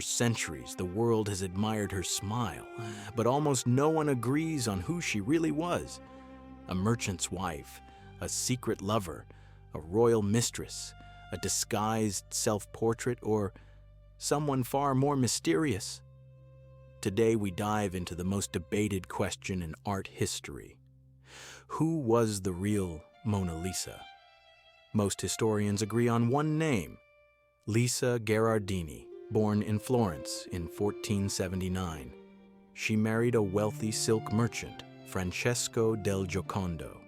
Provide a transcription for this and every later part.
For centuries, the world has admired her smile, but almost no one agrees on who she really was. A merchant's wife, a secret lover, a royal mistress, a disguised self-portrait, or someone far more mysterious. Today we dive into the most debated question in art history. Who was the real Mona Lisa? Most historians agree on one name, Lisa Gherardini, born in Florence in 1479. She married a wealthy silk merchant, Francesco del Giocondo,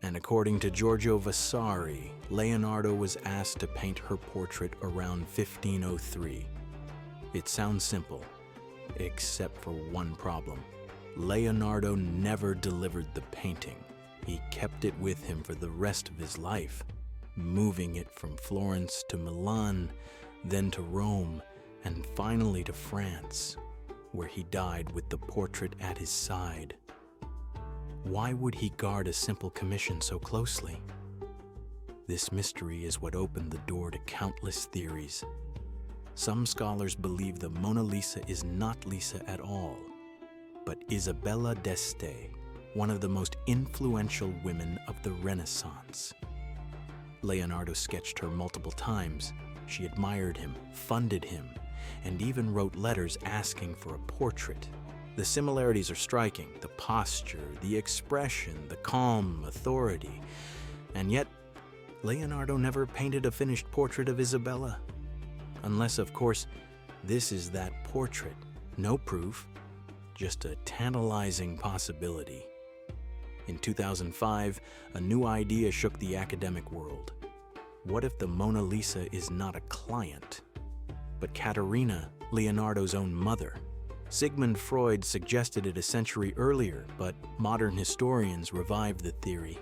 and according to Giorgio Vasari, Leonardo was asked to paint her portrait around 1503. It sounds simple, except for one problem. Leonardo never delivered the painting. He kept it with him for the rest of his life, moving it from Florence to Milan, then to Rome, and finally to France, where he died with the portrait at his side. Why would he guard a simple commission so closely? This mystery is what opened the door to countless theories. Some scholars believe the Mona Lisa is not Lisa at all, but Isabella d'Este, one of the most influential women of the Renaissance. Leonardo sketched her multiple times. She admired him, funded him, and even wrote letters asking for a portrait. The similarities are striking: the posture, the expression, the calm authority. And yet, Leonardo never painted a finished portrait of Isabella. Unless, of course, this is that portrait. No proof, just a tantalizing possibility. In 2005, a new idea shook the academic world. What if the Mona Lisa is not a client, but Caterina, Leonardo's own mother? Sigmund Freud suggested it a century earlier, but modern historians revived the theory.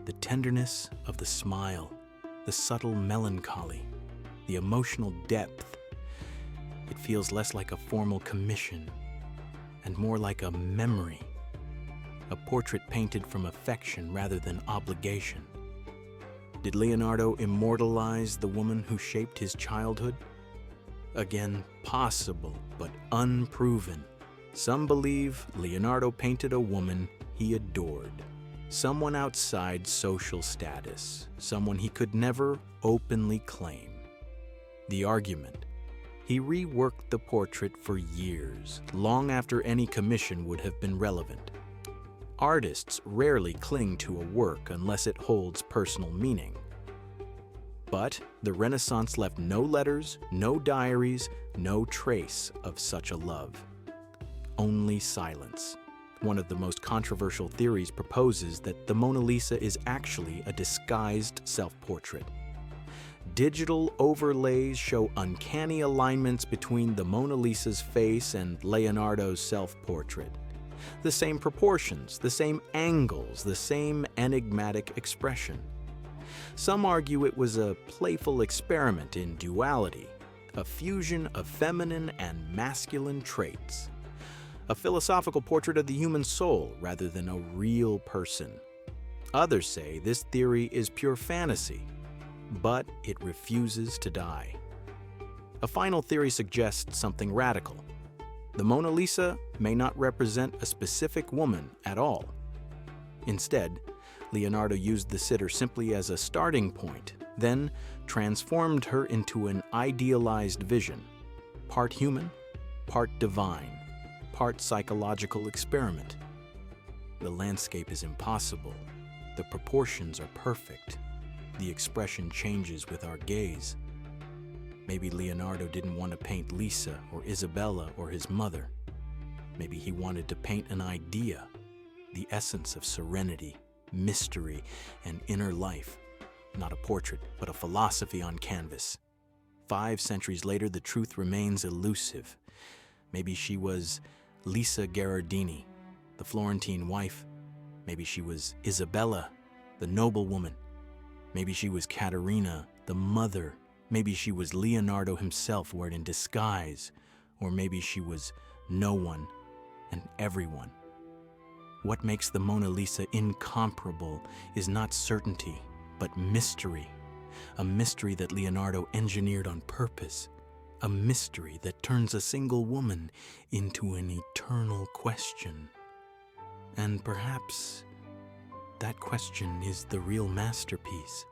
The tenderness of the smile, the subtle melancholy, the emotional depth. It feels less like a formal commission and more like a memory. A portrait painted from affection rather than obligation. Did Leonardo immortalize the woman who shaped his childhood? Again, possible, but unproven. Some believe Leonardo painted a woman he adored, someone outside social status, someone he could never openly claim. The argument: he reworked the portrait for years, long after any commission would have been relevant. Artists rarely cling to a work unless it holds personal meaning. But the Renaissance left no letters, no diaries, no trace of such a love. Only silence. One of the most controversial theories proposes that the Mona Lisa is actually a disguised self-portrait. Digital overlays show uncanny alignments between the Mona Lisa's face and Leonardo's self-portrait. The same proportions, the same angles, the same enigmatic expression. Some argue it was a playful experiment in duality, a fusion of feminine and masculine traits. A philosophical portrait of the human soul rather than a real person. Others say this theory is pure fantasy, but it refuses to die. A final theory suggests something radical. The Mona Lisa may not represent a specific woman at all. Instead, Leonardo used the sitter simply as a starting point, then transformed her into an idealized vision, part human, part divine, part psychological experiment. The landscape is impossible. The proportions are perfect. The expression changes with our gaze. Maybe Leonardo didn't want to paint Lisa or Isabella or his mother. Maybe he wanted to paint an idea, the essence of serenity, mystery, and inner life. Not a portrait, but a philosophy on canvas. 5 centuries later, the truth remains elusive. Maybe she was Lisa Gherardini, the Florentine wife. Maybe she was Isabella, the noblewoman. Maybe she was Caterina, the mother. Maybe she was Leonardo himself, were in disguise. Or maybe she was no one and everyone. What makes the Mona Lisa incomparable is not certainty, but mystery. A mystery that Leonardo engineered on purpose. a mystery that turns a single woman into an eternal question. And perhaps that question is the real masterpiece.